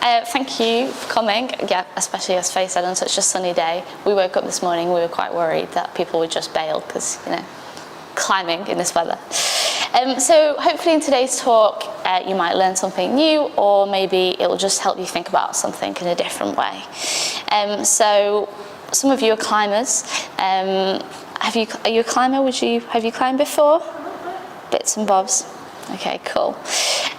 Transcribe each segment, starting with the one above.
Thank you for coming. Yeah, especially as Faye said, on such a sunny day. We woke up this morning, we were quite worried that people would just bail because, climbing in this weather. So hopefully in today's talk, you might learn something new, or maybe it will just help you think about something in a different way. So some of you are climbers. Are you a climber? Have you climbed before? Bits and bobs. Okay, cool.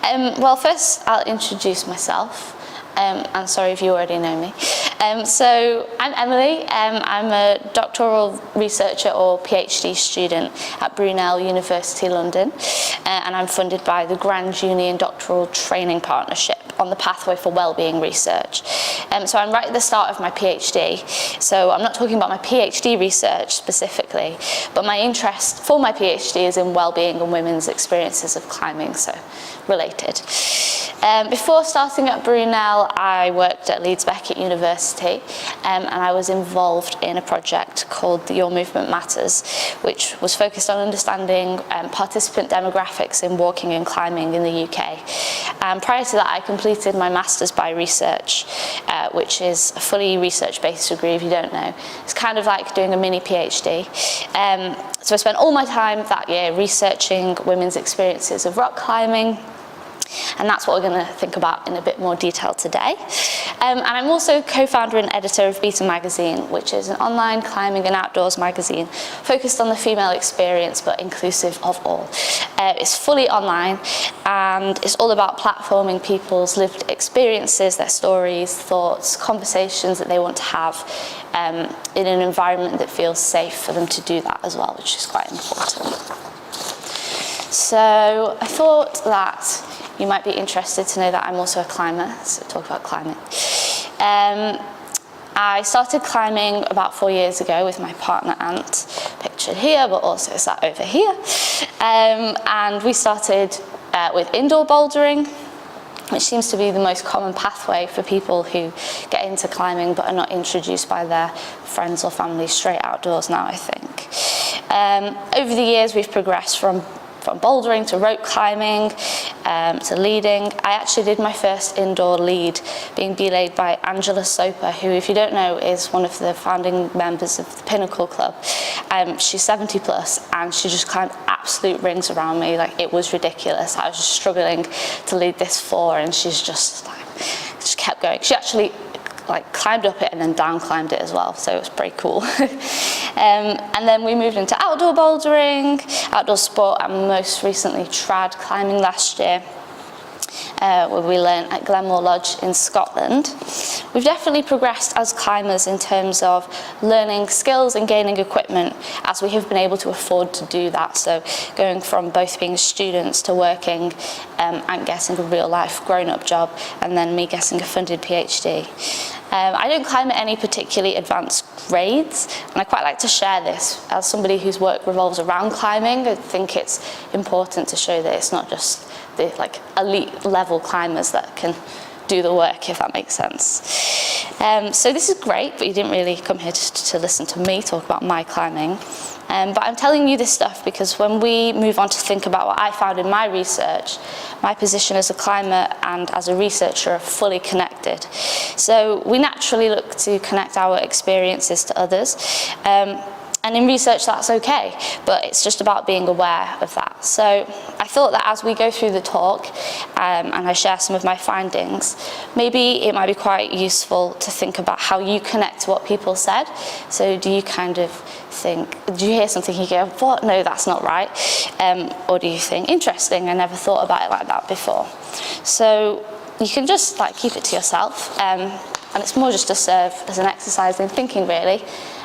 Well, first I'll introduce myself. I'm sorry if you already know me. So I'm Emily. I'm a doctoral researcher or PhD student at Brunel University London, and I'm funded by the Grand Union Doctoral Training Partnership on the Pathway for Wellbeing Research. So I'm right at the start of my PhD, so I'm not talking about my PhD research specifically, but my interest for my PhD is in wellbeing and women's experiences of climbing, so related. Before starting at Brunel, I worked at Leeds Beckett University, and I was involved in a project called the Your Movement Matters, which was focused on understanding participant demographics in walking and climbing in the UK. Prior to that, I completed my Masters by Research, which is a fully research-based degree, if you don't know. It's kind of like doing a mini PhD. So I spent all my time that year researching women's experiences of rock climbing, and that's what we're going to think about in a bit more detail today. And I'm also co-founder and editor of Beta Magazine, which is an online climbing and outdoors magazine focused on the female experience but inclusive of all. It's fully online, and it's all about platforming people's lived experiences, their stories, thoughts, conversations that they want to have in an environment that feels safe for them to do that as well, which is quite important. So I thought that you might be interested to know that I'm also a climber, so talk about climbing. I started climbing about 4 years ago with my partner Ant, pictured here, but also sat over here. And we started with indoor bouldering, which seems to be the most common pathway for people who get into climbing but are not introduced by their friends or family straight outdoors now, I think. Over the years, we've progressed from bouldering to rope climbing, to leading. I actually did my first indoor lead being belayed by Angela Soper, who, if you don't know, is one of the founding members of the Pinnacle Club. She's 70 plus, and she just climbed absolute rings around me. Like, it was ridiculous. I was just struggling to lead this floor, and she's just kept going. She actually climbed up it and then down climbed it as well, so it was pretty cool. And then we moved into outdoor bouldering, outdoor sport, and most recently trad climbing last year, where we learned at Glenmore Lodge in Scotland. We've definitely progressed as climbers in terms of learning skills and gaining equipment, as we have been able to afford to do that. So going from both being students to working and getting a real life grown-up job, and then me getting a funded PhD. I don't climb at any particularly advanced grades, and I quite like to share this. As somebody whose work revolves around climbing, I think it's important to show that it's not just the elite level climbers that can do the work, if that makes sense. So this is great, but you didn't really come here to listen to me talk about my climbing. But I'm telling you this stuff because when we move on to think about what I found in my research, my position as a climber and as a researcher are fully connected. So we naturally look to connect our experiences to others. And in research, that's okay, but it's just about being aware of that. So I thought that as we go through the talk and I share some of my findings, maybe it might be quite useful to think about how you connect to what people said. So do you kind of think, do you hear something you go, what? No, that's not right. Or do you think, interesting, I never thought about it like that before. So you can just keep it to yourself. And it's more just to serve as an exercise in thinking, really.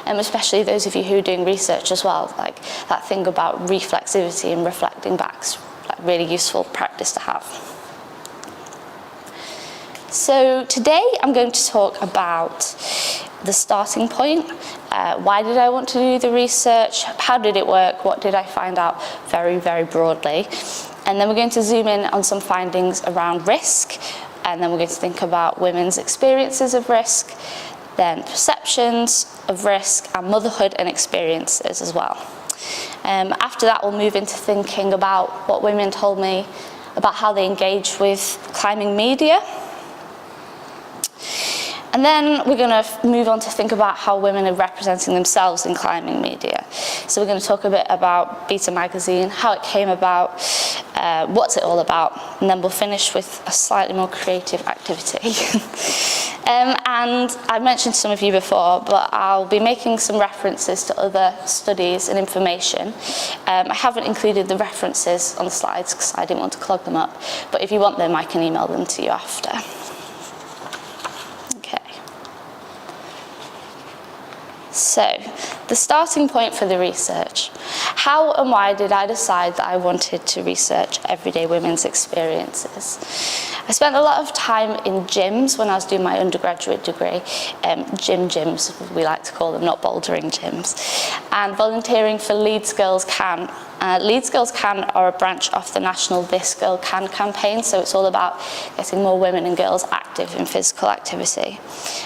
Especially those of you who are doing research as well, that thing about reflexivity and reflecting back's really useful practice to have. So today I'm going to talk about the starting point. Why did I want to do the research? How did it work? What did I find out very, very broadly? And then we're going to zoom in on some findings around risk, and then we're going to think about women's experiences of risk, then perceptions of risk, and motherhood and experiences as well. After that, we'll move into thinking about what women told me about how they engage with climbing media. And then we're going to move on to think about how women are representing themselves in climbing media. So we're going to talk a bit about Beta Magazine, how it came about, what's it all about, and then we'll finish with a slightly more creative activity. And I've mentioned some of you before, but I'll be making some references to other studies and information. I haven't included the references on the slides because I didn't want to clog them up, but if you want them, I can email them to you after. Okay. So, the starting point for the research. How and why did I decide that I wanted to research everyday women's experiences? I spent a lot of time in gyms when I was doing my undergraduate degree, gyms, we like to call them, not bouldering gyms, and volunteering for Leeds Girls Can. Leeds Girls Can are a branch of the national This Girl Can campaign, so it's all about getting more women and girls active in physical activity.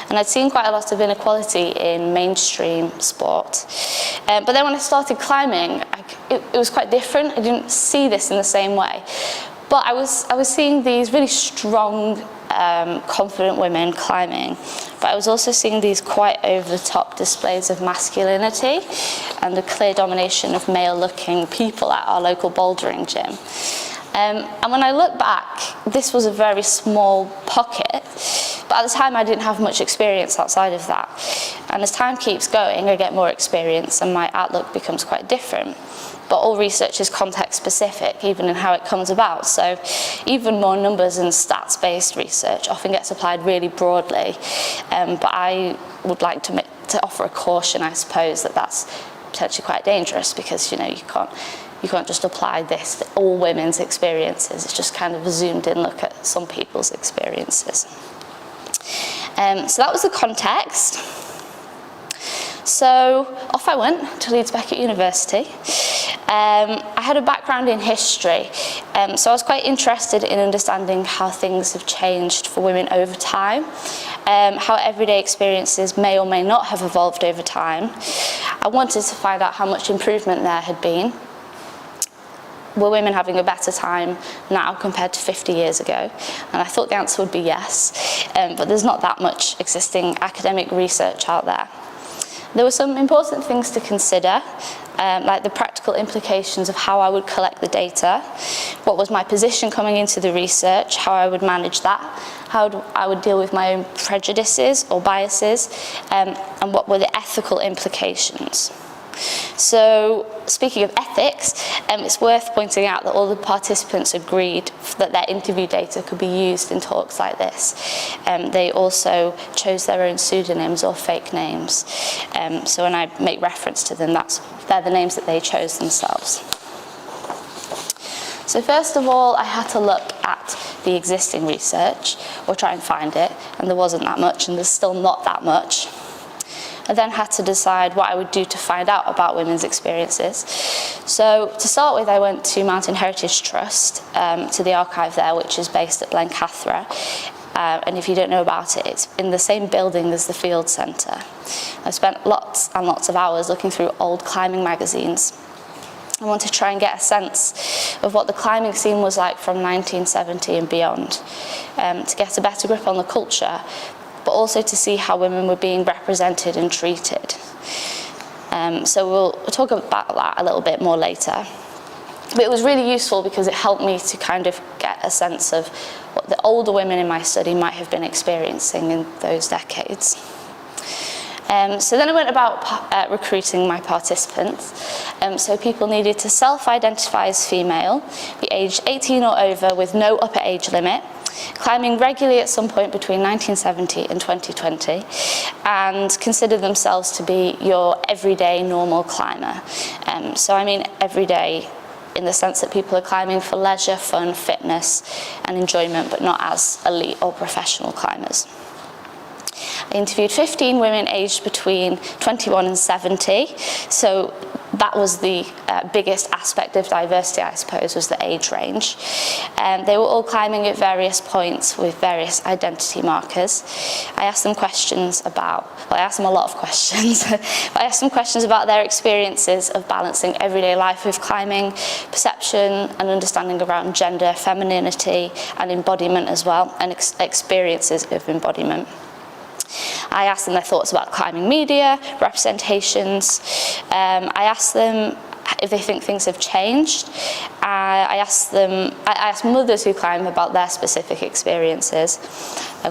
And I'd seen quite a lot of inequality in mainstream sport. But then when I started climbing, it was quite different. I didn't see this in the same way. But I was seeing these really strong, confident women climbing, but I was also seeing these quite over-the-top displays of masculinity and the clear domination of male-looking people at our local bouldering gym. And when I look back, this was a very small pocket, but at the time I didn't have much experience outside of that. And as time keeps going, I get more experience and my outlook becomes quite different. But all research is context specific, even in how it comes about. So even more numbers and stats-based research often gets applied really broadly. But I would like to offer a caution, I suppose, that that's potentially quite dangerous because, you can't just apply this to all women's experiences. It's just kind of a zoomed in look at some people's experiences. So that was the context. So off I went to Leeds Beckett University. I had a background in history, so I was quite interested in understanding how things have changed for women over time, how everyday experiences may or may not have evolved over time. I wanted to find out how much improvement there had been. Were women having a better time now compared to 50 years ago? And I thought the answer would be yes, but there's not that much existing academic research out there. There were some important things to consider, like the practical implications of how I would collect the data, what was my position coming into the research, how I would manage that, how I would deal with my own prejudices or biases, and what were the ethical implications. So, speaking of ethics, it's worth pointing out that all the participants agreed that their interview data could be used in talks like this. They also chose their own pseudonyms or fake names. So when I make reference to them, they're the names that they chose themselves. So first of all, I had to look at the existing research, or try and find it, and there wasn't that much, and there's still not that much. I then had to decide what I would do to find out about women's experiences. So to start with, I went to Mountain Heritage Trust, to the archive there, which is based at Blencathra. And if you don't know about it, it's in the same building as the Field Centre. I spent lots and lots of hours looking through old climbing magazines. I wanted to try and get a sense of what the climbing scene was like from 1970 and beyond, to get a better grip on the culture, but also to see how women were being represented and treated. So we'll talk about that a little bit more later. But it was really useful because it helped me to kind of get a sense of what the older women in my study might have been experiencing in those decades. So then I went about recruiting my participants. So people needed to self-identify as female, be aged 18 or over with no upper age limit, climbing regularly at some point between 1970 and 2020, and consider themselves to be your everyday normal climber. So I mean everyday in the sense that people are climbing for leisure, fun, fitness and enjoyment, but not as elite or professional climbers. I interviewed 15 women aged between 21 and 70, so that was the biggest aspect of diversity, I suppose, was the age range. They were all climbing at various points with various identity markers. I asked them questions about, well, I asked them a lot of questions, but I asked them questions about their experiences of balancing everyday life with climbing, perception and understanding around gender, femininity and embodiment as well, and experiences of embodiment. I asked them their thoughts about climbing media, representations. I asked them if they think things have changed. I asked mothers who climb about their specific experiences.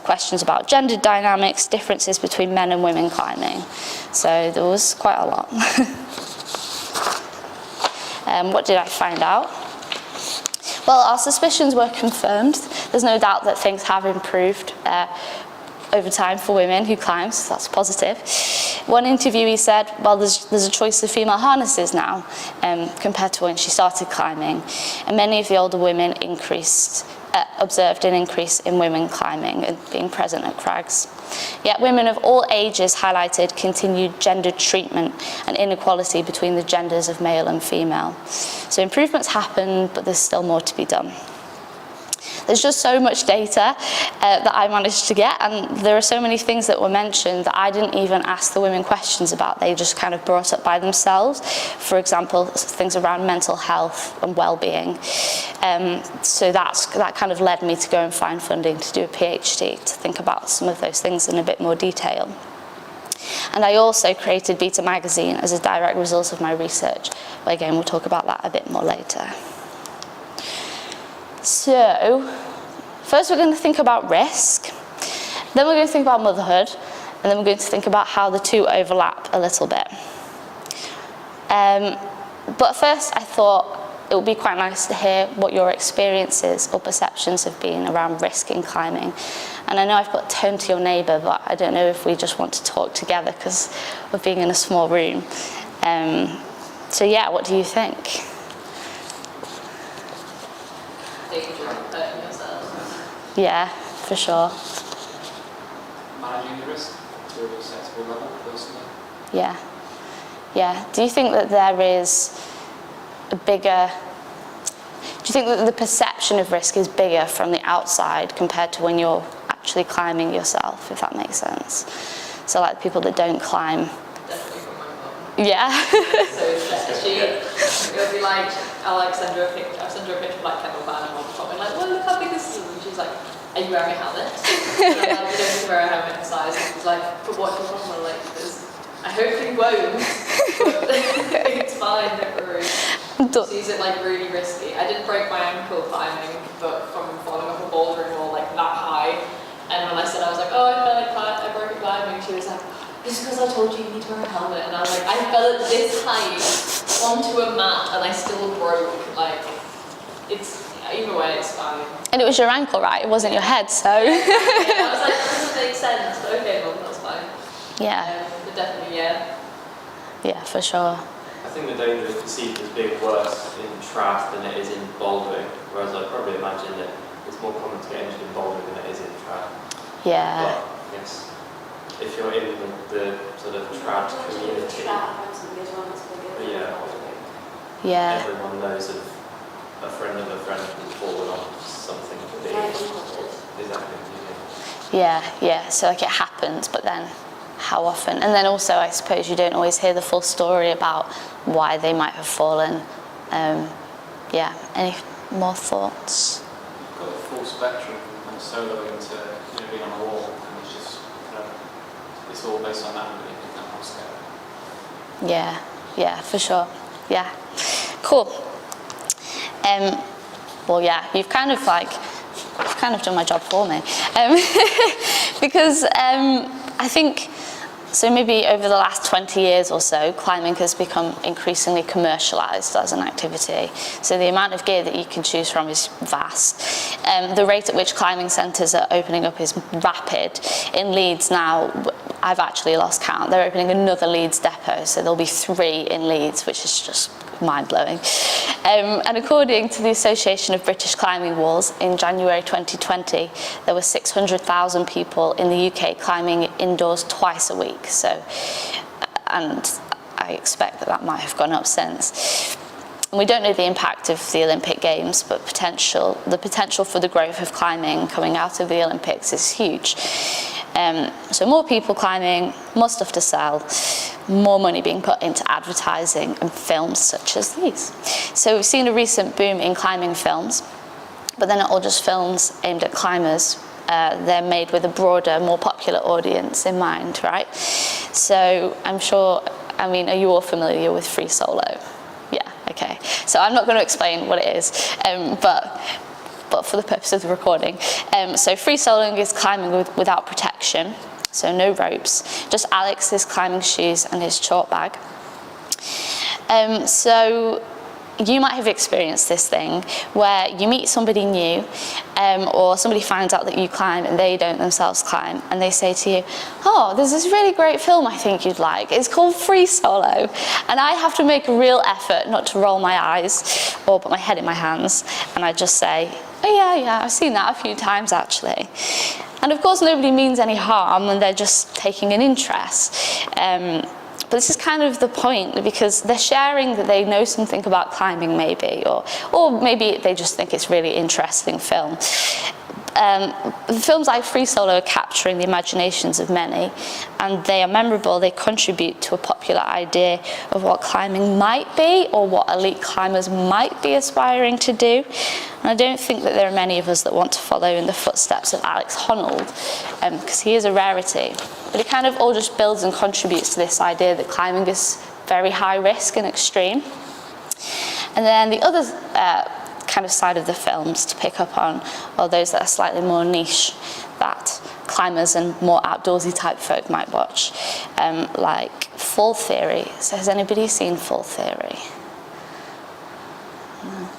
Questions about gender dynamics, differences between men and women climbing. So there was quite a lot. What did I find out? Well, our suspicions were confirmed. There's no doubt that things have improved over time for women who climb, so that's positive. One interviewee said, well, there's a choice of female harnesses now compared to when she started climbing, and many of the older women observed an increase in women climbing and being present at crags. Yet women of all ages highlighted continued gendered treatment and inequality between the genders of male and female. So improvements happen, but there's still more to be done. There's just so much data that I managed to get, and there are so many things that were mentioned that I didn't even ask the women questions about. They just kind of brought up by themselves. For example, things around mental health and well-being. So that kind of led me to go and find funding to do a PhD, to think about some of those things in a bit more detail. And I also created Beta Magazine as a direct result of my research. But again, we'll talk about that a bit more later. So, first we're going to think about risk, then we're going to think about motherhood, and then we're going to think about how the two overlap a little bit. But first I thought it would be quite nice to hear what your experiences or perceptions have been around risk in climbing. And I know I've put turn to your neighbour, but I don't know if we just want to talk together because we're being in a small room. So yeah, what do you think? Danger of hurting yourself. Yeah, for sure. Managing the risk to a sensible level, personally. Yeah. Yeah. Do you think that there is do you think that the perception of risk is bigger from the outside compared to when you're actually climbing yourself, if that makes sense? So like people that don't climb. Definitely from my mum. Yeah. So it'll be like, I'll send her a picture of like kettle climbing all the time, and like, well, look how big this is, and she's like, are you wearing a helmet? And I'm like, you don't need to wear a helmet in size. And she's like, but what do you want? I'm like, I hope you won't, but it's fine, don't worry. She's like really risky. I didn't break my ankle climbing, but from falling off a bouldering wall like that high. And when I said, I was like, oh, I broke it climbing, she was like, it's because I told you you need to wear a helmet. And I was like, I fell at this height onto a mat and I still broke. Like, it's, either way, it's fine. And it was your ankle, right? It wasn't your head, so. Yeah, I was like, that doesn't make sense, but okay, Mum, that's fine. Yeah. But definitely, yeah. Yeah, for sure. I think the danger is perceived as being worse in trad than it is in bouldering, whereas I'd probably imagine that it's more common to get injured in bouldering than it is in trad. Yeah. But I guess if you're in the sort of trad community, Yeah. everyone knows of a friend who's fallen off something big. Exactly. Yeah. So like it happens, but then how often? And then also I suppose you don't always hear the full story about why they might have fallen. Yeah. Any more thoughts? You've got the full spectrum from soloing to being on a wall, and it's just it's all based on that really, that whole scale. Yeah, for sure. Yeah. Cool. Well, yeah, you've kind of done my job for me. Because I think, so maybe over the last 20 years or so, climbing has become increasingly commercialised as an activity. So the amount of gear that you can choose from is vast. The rate at which climbing centres are opening up is rapid. In Leeds now, I've actually lost count. They're opening another Leeds depot, so there'll be 3 in Leeds, which is just mind-blowing. And according to the Association of British Climbing Walls, in January 2020, there were 600,000 people in the UK climbing indoors twice a week. So, and I expect that might have gone up since. And we don't know the impact of the Olympic Games, but the potential for the growth of climbing coming out of the Olympics is huge. So more people climbing, more stuff to sell, more money being put into advertising and films such as these. So we've seen a recent boom in climbing films, but they're not all just films aimed at climbers. they're made with a broader, more popular audience in mind, right? So I'm sure, I mean, are you all familiar with free solo? Yeah, okay. So I'm not going to explain what it is, but for the purpose of the recording. So free soloing is climbing without protection, so no ropes, just Alex's climbing shoes and his chalk bag. So you might have experienced this thing where you meet somebody new, or somebody finds out that you climb and they don't themselves climb, and they say to you, oh, there's this really great film I think you'd like. It's called Free Solo. And I have to make a real effort not to roll my eyes or put my head in my hands, and I just say, oh yeah, I've seen that a few times actually. And of course nobody means any harm, and they're just taking an interest. But this is kind of the point, because they're sharing that they know something about climbing maybe, or maybe they just think it's really interesting film. Films like Free Solo are capturing the imaginations of many, and they are memorable. They contribute to a popular idea of what climbing might be, or what elite climbers might be aspiring to do. And I don't think that there are many of us that want to follow in the footsteps of Alex Honnold, because he is a rarity. But it kind of all just builds and contributes to this idea that climbing is very high risk and extreme. And then the other kind of side of the films to pick up on are those that are slightly more niche, that climbers and more outdoorsy type folk might watch, like Fall Theory. So has anybody seen Fall Theory? No.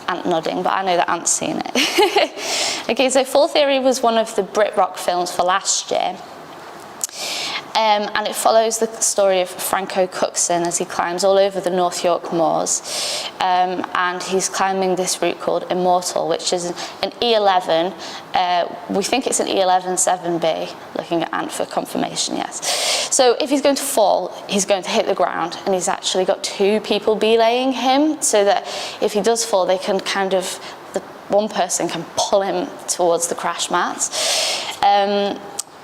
Ant nodding, but I know that Ant's seen it. Okay, so Fall Theory was one of the Brit Rock films for last year. And it follows the story of Franco Cookson as he climbs all over the North York moors. And he's climbing this route called Immortal, which is an E11. We think it's an E11 7B, looking at Ant for confirmation, yes. So if he's going to fall, he's going to hit the ground, and he's actually got two people belaying him, so that if he does fall, they can kind of, one person can pull him towards the crash mat.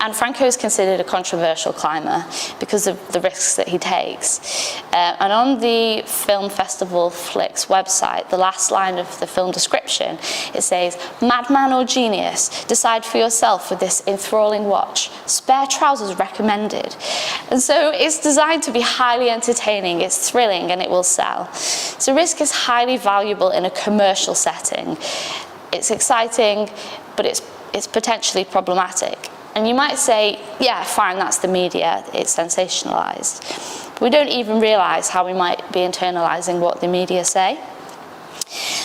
And Franco is considered a controversial climber because of the risks that he takes. And on the Film Festival Flicks website, the last line of the film description, it says, "Madman or genius, decide for yourself with this enthralling watch. Spare trousers recommended." And so it's designed to be highly entertaining, it's thrilling, and it will sell. So risk is highly valuable in a commercial setting. It's exciting, but it's potentially problematic. And you might say, yeah, fine, that's the media, it's sensationalized. We don't even realize how we might be internalizing what the media say.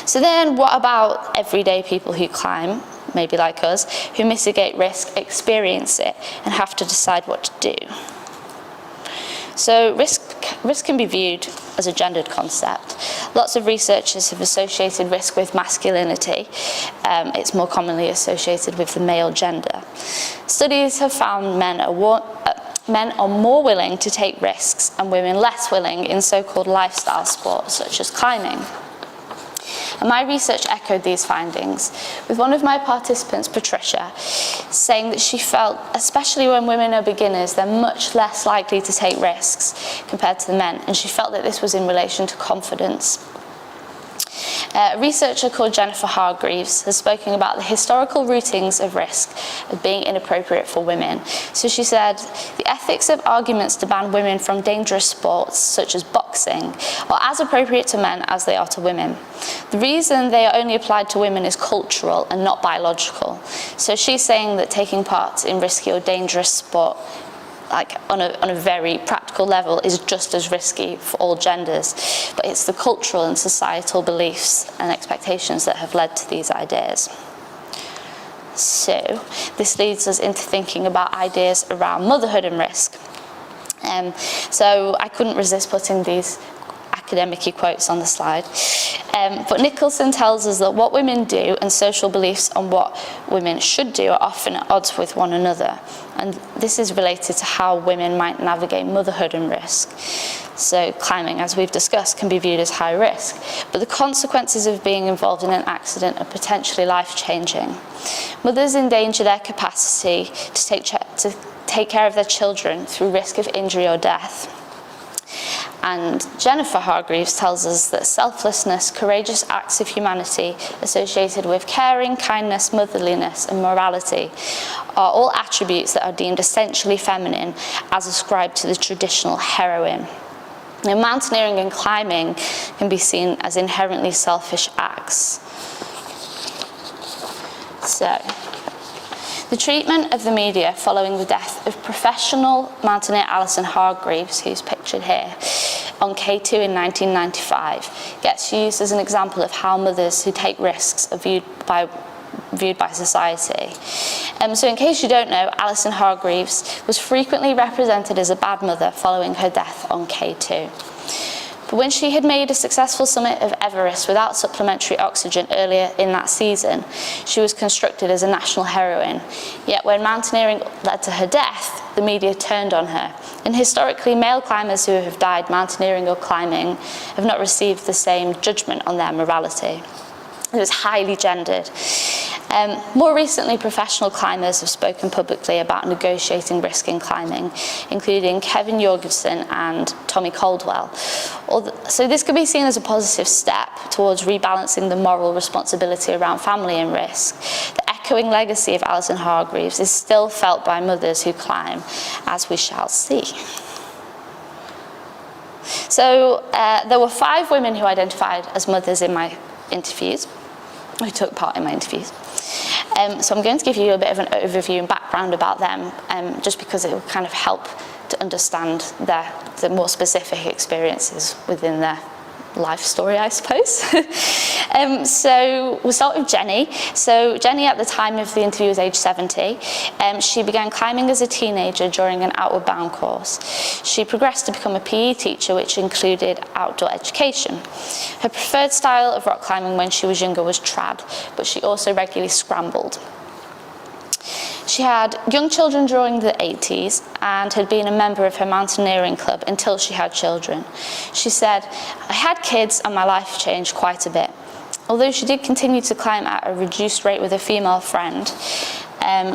So then what about everyday people who climb, maybe like us, who mitigate risk, experience it, and have to decide what to do? So risk can be viewed as a gendered concept. Lots of researchers have associated risk with masculinity. It's more commonly associated with the male gender. Studies have found men are more willing to take risks and women less willing in so-called lifestyle sports such as climbing. And my research echoed these findings, with one of my participants, Patricia, saying that she felt, especially when women are beginners, they're much less likely to take risks compared to the men, and she felt that this was in relation to confidence. A researcher called Jennifer Hargreaves has spoken about the historical rootings of risk as being inappropriate for women. So she said, the ethics of arguments to ban women from dangerous sports, such as boxing, are as appropriate to men as they are to women. The reason they are only applied to women is cultural and not biological. So she's saying that taking part in risky or dangerous sport, like on a very practical level, is just as risky for all genders, but it's the cultural and societal beliefs and expectations that have led to these ideas. So this leads us into thinking about ideas around motherhood and risk. So I couldn't resist putting these academic-y quotes on the slide. But Nicholson tells us that what women do and social beliefs on what women should do are often at odds with one another. And this is related to how women might navigate motherhood and risk. So climbing, as we've discussed, can be viewed as high risk, but the consequences of being involved in an accident are potentially life-changing. Mothers endanger their capacity to take care of their children through risk of injury or death. And Jennifer Hargreaves tells us that selflessness, courageous acts of humanity associated with caring, kindness, motherliness, and morality are all attributes that are deemed essentially feminine as ascribed to the traditional heroine. Now, mountaineering and climbing can be seen as inherently selfish acts. So, the treatment of the media following the death of professional mountaineer Alison Hargreaves, who's pictured here, on K2 in 1995, gets used as an example of how mothers who take risks are viewed by society. So in case you don't know, Alison Hargreaves was frequently represented as a bad mother following her death on K2. But when she had made a successful summit of Everest without supplementary oxygen earlier in that season, she was constructed as a national heroine. Yet when mountaineering led to her death, the media turned on her. And historically, male climbers who have died mountaineering or climbing have not received the same judgment on their morality. It was highly gendered. More recently, professional climbers have spoken publicly about negotiating risk in climbing, including Kevin Jorgensen and Tommy Caldwell. So this could be seen as a positive step towards rebalancing the moral responsibility around family and risk. The echoing legacy of Alison Hargreaves is still felt by mothers who climb, as we shall see. So there were 5 women who identified as mothers in my interviews, who took part in my interviews. So I'm going to give you a bit of an overview and background about them, just because it will kind of help to understand the more specific experiences within their life story, I suppose. So we'll start with Jenny. So Jenny, at the time of the interview, was age 70. She began climbing as a teenager during an outward bound course. She progressed to become a PE teacher, which included outdoor education. Her preferred style of rock climbing when she was younger was trad, but she also regularly scrambled. She had young children during the 80s and had been a member of her mountaineering club until she had children. She said, "I had kids and my life changed quite a bit." Although she did continue to climb at a reduced rate with a female friend,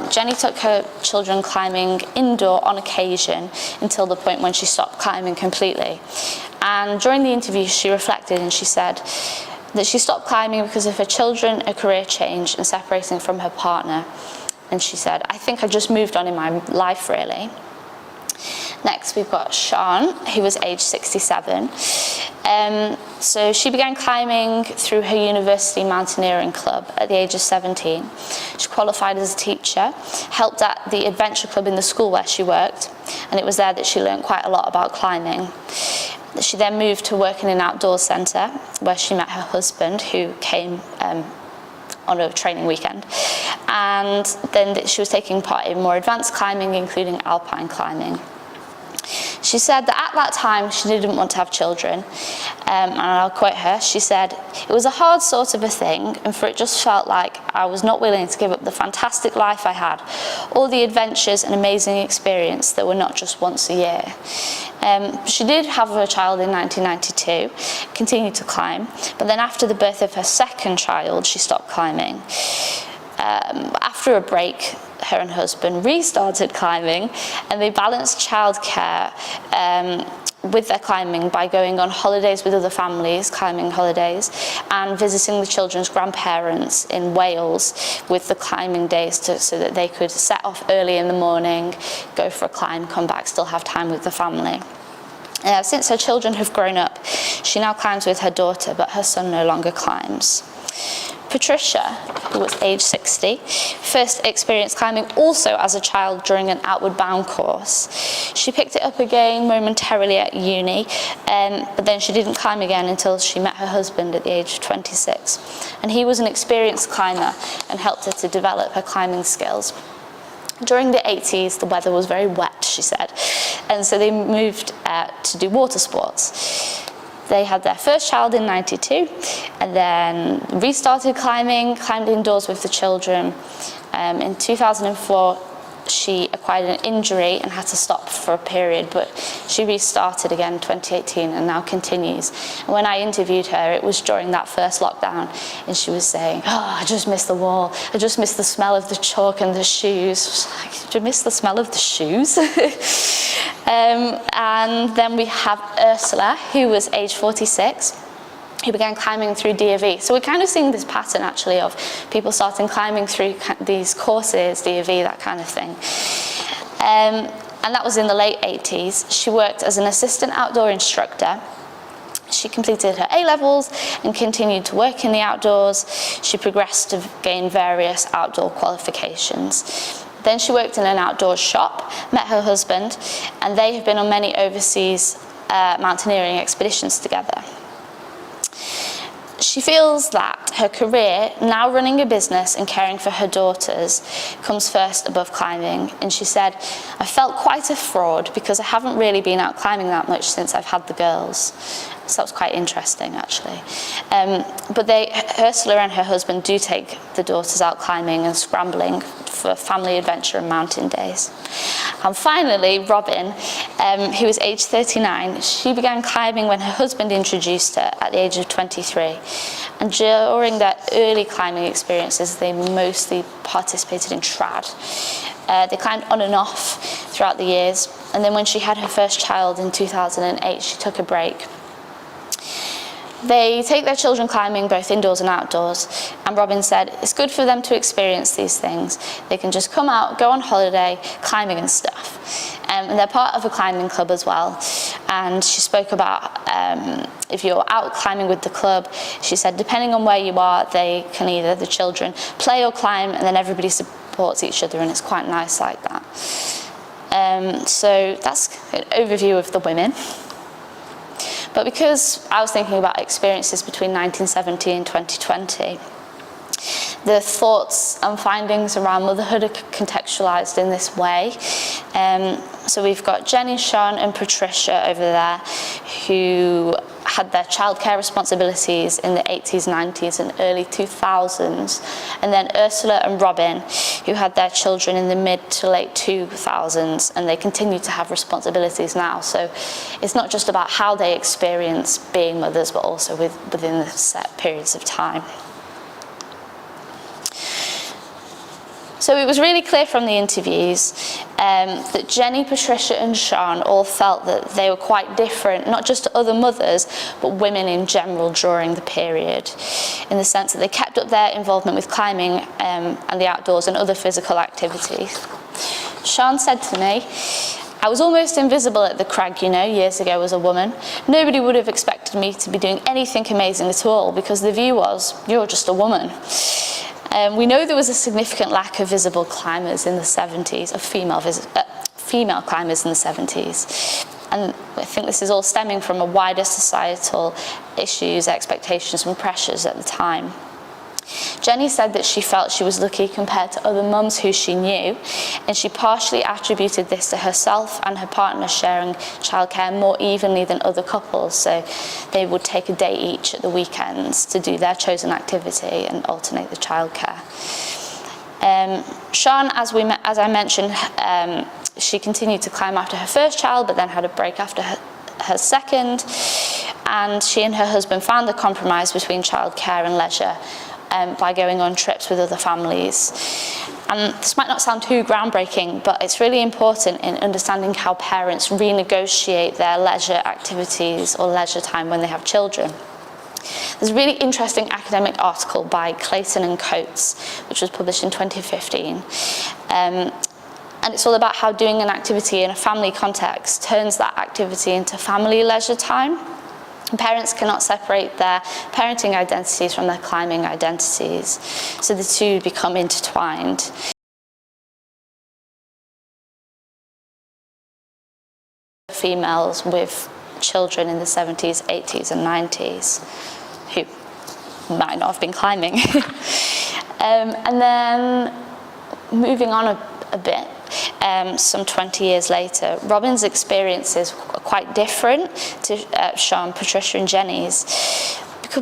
Jenny took her children climbing indoor on occasion until the point when she stopped climbing completely. And during the interview, she reflected and she said that she stopped climbing because of her children, a career change, and separating from her partner. And she said, "I think I just moved on in my life, really." Next, we've got Sean, who was age 67. So she began climbing through her university mountaineering club at the age of 17. She qualified as a teacher, helped at the adventure club in the school where she worked, and it was there that she learned quite a lot about climbing. She then moved to work in an outdoor centre where she met her husband, who came on a training weekend, and then she was taking part in more advanced climbing, including alpine climbing. She said that at that time she didn't want to have children, and I'll quote her. She said, "It was a hard sort of a thing, and for it just felt like I was not willing to give up the fantastic life I had, all the adventures and amazing experience that were not just once a year." She did have a child in 1992, continued to climb, but then after the birth of her second child, she stopped climbing. After a break, her and her husband restarted climbing, and they balanced childcare with their climbing by going on holidays with other families, climbing holidays, and visiting the children's grandparents in Wales with the climbing days so that they could set off early in the morning, go for a climb, come back, still have time with the family. Since her children have grown up, she now climbs with her daughter, but her son no longer climbs. Patricia, who was age 60, first experienced climbing also as a child during an outward bound course. She picked it up again momentarily at uni, but then she didn't climb again until she met her husband at the age of 26. And he was an experienced climber and helped her to develop her climbing skills. During the 80s, the weather was very wet, she said, and so they moved to do water sports. They had their first child in 92, and then restarted climbing, climbed indoors with the children. In 2004, she acquired an injury and had to stop for a period, but she restarted again in 2018 and now continues. And when I interviewed her, it was during that first lockdown, and she was saying, "Oh, I just miss the wall. I just miss the smell of the chalk and the shoes." I was like, "Do you miss the smell of the shoes?" And then we have Ursula, who was age 46. Who began climbing through DAV. So we're kind of seeing this pattern actually of people starting climbing through these courses, DAV, that kind of thing. And that was in the late 80s. She worked as an assistant outdoor instructor. She completed her A-levels and continued to work in the outdoors. She progressed to gain various outdoor qualifications. Then she worked in an outdoors shop, met her husband, and they have been on many overseas mountaineering expeditions together. She feels that her career, now running a business and caring for her daughters, comes first above climbing. And she said, "I felt quite a fraud because I haven't really been out climbing that much since I've had the girls." So that was quite interesting, actually. But Ursula and her husband do take the daughters out climbing and scrambling for family adventure and mountain days. And finally, Robin, who was age 39, she began climbing when her husband introduced her at the age of 23. And during their early climbing experiences, they mostly participated in trad. They climbed on and off throughout the years. And then when she had her first child in 2008, she took a break. They take their children climbing both indoors and outdoors, and Robin said it's good for them to experience these things. They can just come out, go on holiday, climbing and stuff. And they're part of a climbing club as well. And she spoke about if you're out climbing with the club, she said depending on where you are, they can either, the children, play or climb, and then everybody supports each other, and it's quite nice like that. So that's an overview of the women. But because I was thinking about experiences between 1970 and 2020, the thoughts and findings around motherhood are contextualised in this way. So we've got Jenny, Sean and Patricia over there who had their childcare responsibilities in the 80s, 90s and early 2000s. And then Ursula and Robin, who had their children in the mid to late 2000s, and they continue to have responsibilities now. So it's not just about how they experience being mothers, but also within the set periods of time. So it was really clear from the interviews that Jenny, Patricia and Sean all felt that they were quite different, not just to other mothers, but women in general during the period, in the sense that they kept up their involvement with climbing and the outdoors and other physical activities. Sean said to me, "I was almost invisible at the crag, years ago as a woman. Nobody would have expected me to be doing anything amazing at all because the view was, you're just a woman." We know there was a significant lack of visible climbers in the 70s, of female climbers in the 70s. And I think this is all stemming from a wider societal issues, expectations and pressures at the time. Jenny said that she felt she was lucky compared to other mums who she knew, and she partially attributed this to herself and her partner sharing childcare more evenly than other couples, so they would take a day each at the weekends to do their chosen activity and alternate the childcare. Sean, as I mentioned, she continued to climb after her first child, but then had a break after her second, and she and her husband found a compromise between childcare and leisure by going on trips with other families. And this might not sound too groundbreaking, but it's really important in understanding how parents renegotiate their leisure activities or leisure time when they have children. There's a really interesting academic article by Clayton and Coates, which was published in 2015. And it's all about how doing an activity in a family context turns that activity into family leisure time. Parents cannot separate their parenting identities from their climbing identities, so the two become intertwined. Females with children in the 70s, 80s and 90s who might not have been climbing. And then moving on a bit, some 20 years later, Robin's experiences were quite different to Sean, Patricia and Jenny's,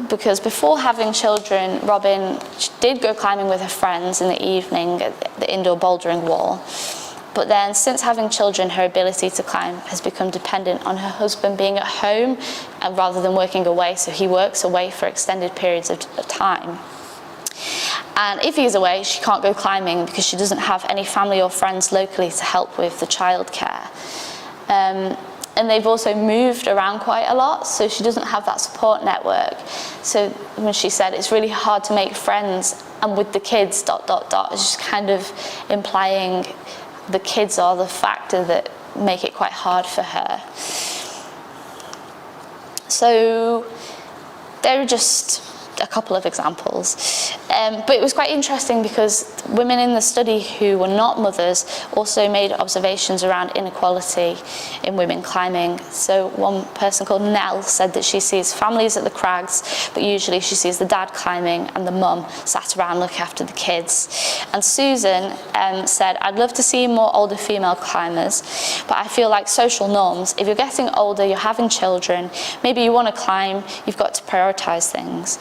because before having children, Robin did go climbing with her friends in the evening at the indoor bouldering wall, But then since having children, her ability to climb has become dependent on her husband being at home rather than working away. So he works away for extended periods of time. And if he's away, she can't go climbing because she doesn't have any family or friends locally to help with the childcare. And they've also moved around quite a lot, so she doesn't have that support network. So when she said it's really hard to make friends, and with the kids, ... it's just kind of implying the kids are the factor that make it quite hard for her. So there are just a couple of examples. But it was quite interesting because women in the study who were not mothers also made observations around inequality in women climbing. So one person called Nell said that she sees families at the crags, but usually she sees the dad climbing and the mum sat around looking after the kids. And Susan said, I'd love to see more older female climbers, but I feel like social norms, if you're getting older, you're having children, maybe you want to climb, you've got to prioritise things.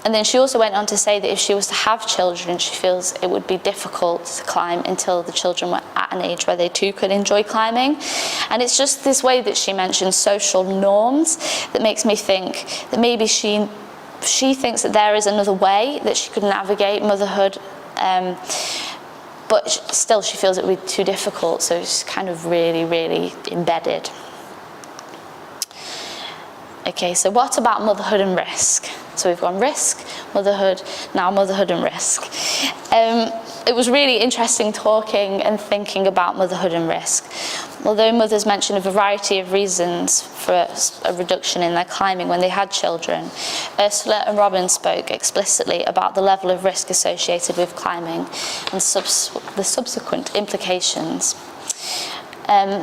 And then she also went on to say that if she was to have children, she feels it would be difficult to climb until the children were at an age where they too could enjoy climbing. And it's just this way that she mentions social norms that makes me think that maybe she thinks that there is another way that she could navigate motherhood, but still she feels it would be too difficult, so it's kind of really, really embedded. Okay, so what about motherhood and risk? So we've gone risk, motherhood, now motherhood and risk. It was really interesting talking and thinking about motherhood and risk. Although mothers mentioned a variety of reasons for a reduction in their climbing when they had children, Ursula and Robin spoke explicitly about the level of risk associated with climbing and the subsequent implications.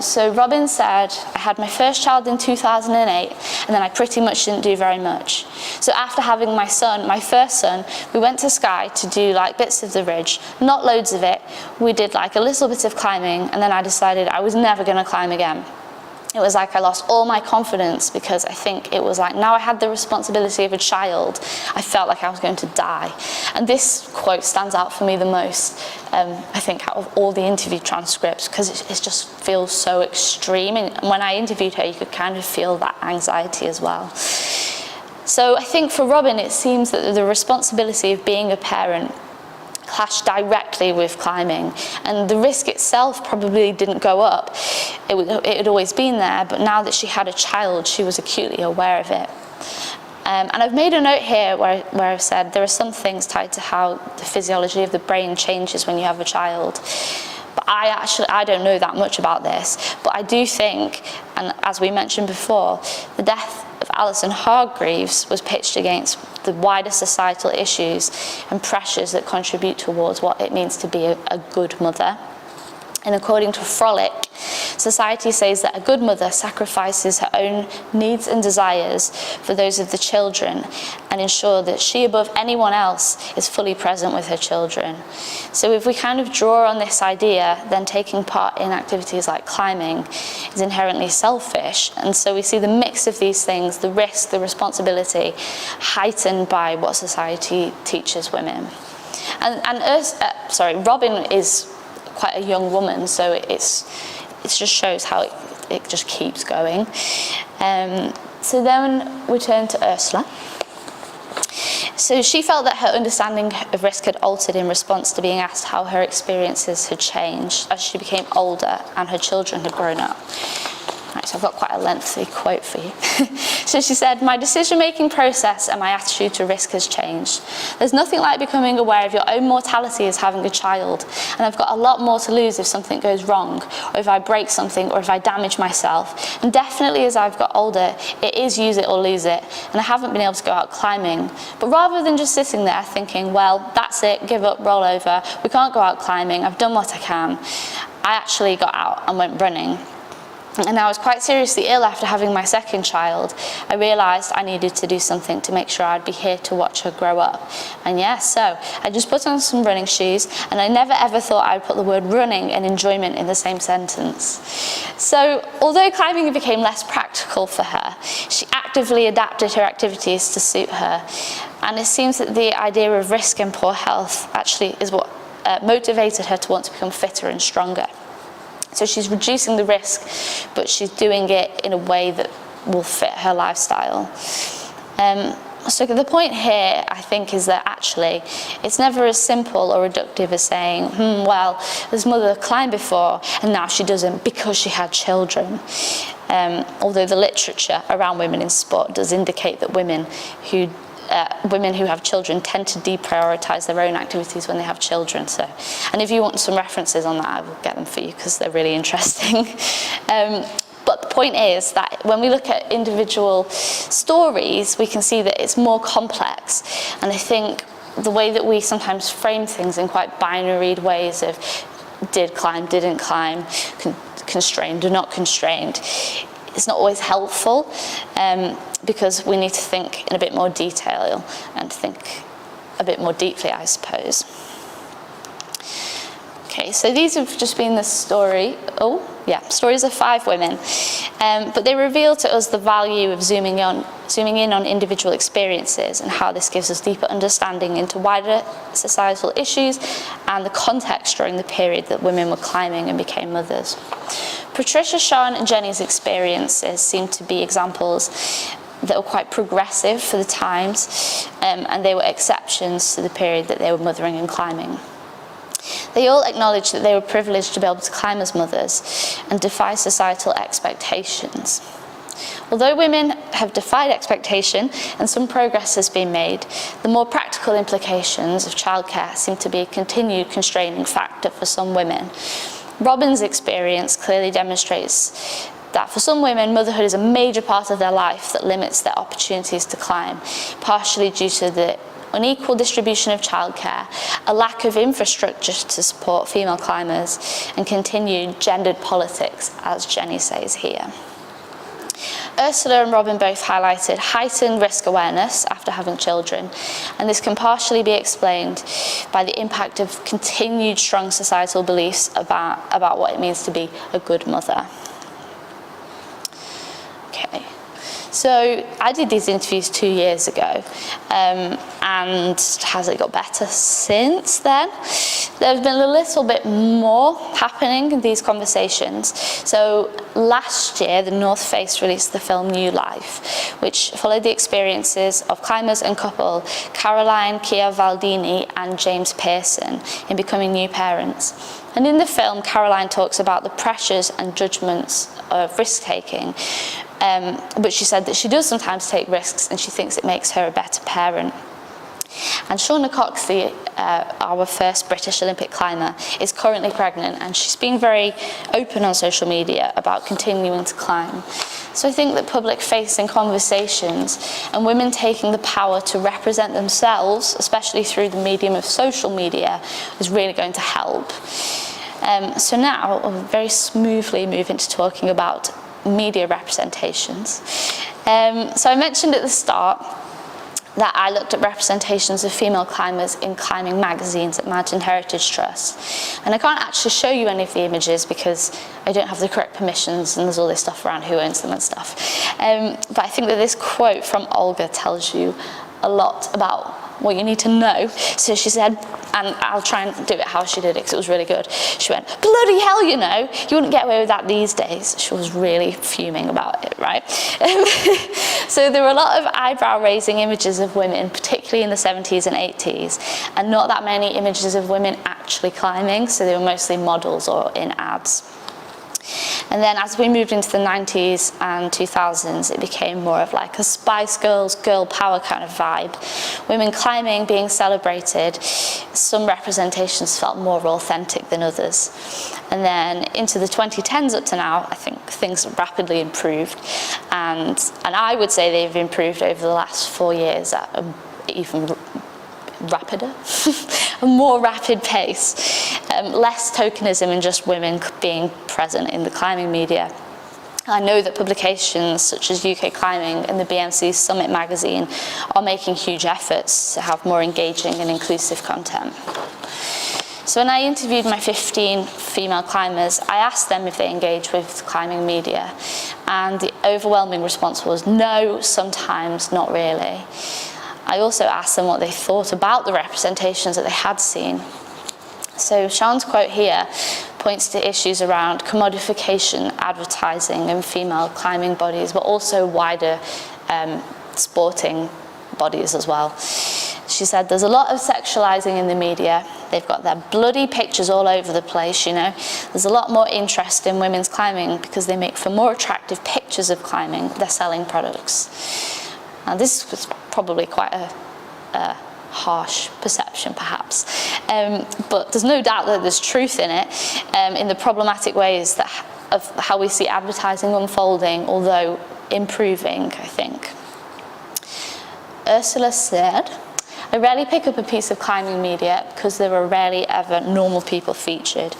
So Robin said, I had my first child in 2008, and then I pretty much didn't do very much. So after having my first son, we went to Skye to do like bits of the ridge, not loads of it. We did like a little bit of climbing, and then I decided I was never going to climb again. It was like I lost all my confidence because I think it was like now I had the responsibility of a child, I felt like I was going to die. And this quote stands out for me the most, I think, out of all the interview transcripts, because it just feels so extreme. And when I interviewed her, you could kind of feel that anxiety as well. So I think for Robin, it seems that the responsibility of being a parent clashed directly with climbing, and the risk itself probably didn't go up. It had always been there, but now that she had a child, she was acutely aware of it. And I've made a note here where I've said there are some things tied to how the physiology of the brain changes when you have a child. But I don't know that much about this, but I do think, and as we mentioned before, the death of Alison Hargreaves was pitched against the wider societal issues and pressures that contribute towards what it means to be a good mother. And according to Frolic, society says that a good mother sacrifices her own needs and desires for those of the children and ensure that she, above anyone else, is fully present with her children. So if we kind of draw on this idea, then taking part in activities like climbing is inherently selfish. And so we see the mix of these things, the risk, the responsibility, heightened by what society teaches women. And Robin is quite a young woman, so it just shows how it just keeps going. So then we turn to Ursula. So she felt that her understanding of risk had altered in response to being asked how her experiences had changed as she became older and her children had grown up. Right, so I've got quite a lengthy quote for you. So she said, my decision-making process and my attitude to risk has changed. There's nothing like becoming aware of your own mortality as having a child, and I've got a lot more to lose if something goes wrong, or if I break something, or if I damage myself. And definitely as I've got older, it is use it or lose it, and I haven't been able to go out climbing. But rather than just sitting there thinking, well, that's it, give up, roll over, we can't go out climbing, I've done what I can, I actually got out and went running. And I was quite seriously ill after having my second child. I realised I needed to do something to make sure I'd be here to watch her grow up. And yes, so I just put on some running shoes, and I never ever thought I would put the word running and enjoyment in the same sentence. So although climbing became less practical for her, she actively adapted her activities to suit her. And it seems that the idea of risk and poor health actually is what motivated her to want to become fitter and stronger. So she's reducing the risk, but she's doing it in a way that will fit her lifestyle. So the point here, I think, is that actually it's never as simple or reductive as saying, well, this mother climbed before and now she doesn't because she had children. Although the literature around women in sport does indicate that women who have children tend to deprioritize their own activities when they have children. So, and if you want some references on that, I will get them for you because they're really interesting. But the point is that when we look at individual stories, we can see that it's more complex. And I think the way that we sometimes frame things in quite binary ways of did climb, didn't climb, constrained or not constrained, it's not always helpful, because we need to think in a bit more detail and think a bit more deeply, I suppose. Okay, so these have just been the stories of 5 women, but they reveal to us the value of zooming in on individual experiences and how this gives us deeper understanding into wider societal issues and the context during the period that women were climbing and became mothers. Patricia, Sean and Jenny's experiences seem to be examples that were quite progressive for the times, and they were exceptions to the period that they were mothering and climbing. They all acknowledged that they were privileged to be able to climb as mothers and defy societal expectations. Although women have defied expectation and some progress has been made, the more practical implications of childcare seem to be a continued constraining factor for some women. Robin's experience clearly demonstrates that for some women, motherhood is a major part of their life that limits their opportunities to climb, partially due to the unequal distribution of childcare, a lack of infrastructure to support female climbers, and continued gendered politics, as Jenny says here. Ursula and Robin both highlighted heightened risk awareness after having children, and this can partially be explained by the impact of continued strong societal beliefs about what it means to be a good mother. Okay. So I did these interviews 2 years ago, and has it got better since then? There's been a little bit more happening in these conversations. So last year, the North Face released the film New Life, which followed the experiences of climbers and couple Caroline Chiavaldini and James Pearson in becoming new parents. And in the film, Caroline talks about the pressures and judgments of risk-taking, but she said that she does sometimes take risks and she thinks it makes her a better parent. And Shauna Cox, our first British Olympic climber, is currently pregnant, and she's been very open on social media about continuing to climb. So I think that public-facing conversations and women taking the power to represent themselves, especially through the medium of social media, is really going to help. So now I'll very smoothly move into talking about media representations. So I mentioned at the start that I looked at representations of female climbers in climbing magazines at Mountain Heritage Trust. And I can't actually show you any of the images because I don't have the correct permissions and there's all this stuff around who owns them and stuff. But I think that this quote from Olga tells you a lot about what you need to know. So she said, and I'll try and do it how she did it because it was really good. She went, bloody hell, you know, you wouldn't get away with that these days. She was really fuming about it, right? So there were a lot of eyebrow-raising images of women, particularly in the 70s and 80s, and not that many images of women actually climbing, so they were mostly models or in ads. And then as we moved into the 90s and 2000s, it became more of like a Spice Girls, girl power kind of vibe. Women climbing, being celebrated. Some representations felt more authentic than others. And then into the 2010s up to now, I think things have rapidly improved. And I would say they've improved over the last 4 years at an even rapider, a more rapid pace. Less tokenism and just women being present in the climbing media. I know that publications such as UK Climbing and the BMC Summit magazine are making huge efforts to have more engaging and inclusive content. So when I interviewed my 15 female climbers, I asked them if they engage with climbing media, and the overwhelming response was no, sometimes, not really. I also asked them what they thought about the representations that they had seen. So Sean's quote here points to issues around commodification, advertising, and female climbing bodies, but also wider sporting bodies as well. She said there's a lot of sexualizing in the media. They've got their bloody pictures all over the place, you know. There's a lot more interest in women's climbing because they make for more attractive pictures of climbing. They're selling products. Now this was probably quite a harsh perception perhaps, but there's no doubt that there's truth in it, in the problematic ways that of how we see advertising unfolding, although improving, I think. Ursula said, I rarely pick up a piece of climbing media because there are rarely ever normal people featured.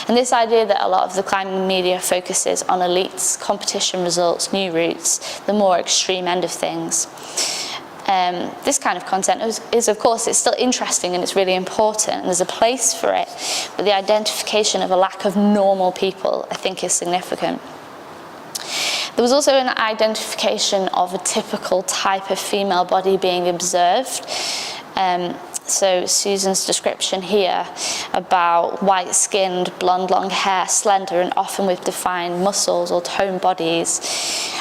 And this idea that a lot of the climbing media focuses on elites, competition results, new routes, the more extreme end of things. This kind of content is of course, it's still interesting and it's really important and there's a place for it, but the identification of a lack of normal people, I think, is significant. There was also an identification of a typical type of female body being observed. So Susan's description here about white-skinned, blonde, long hair, slender, and often with defined muscles or toned bodies.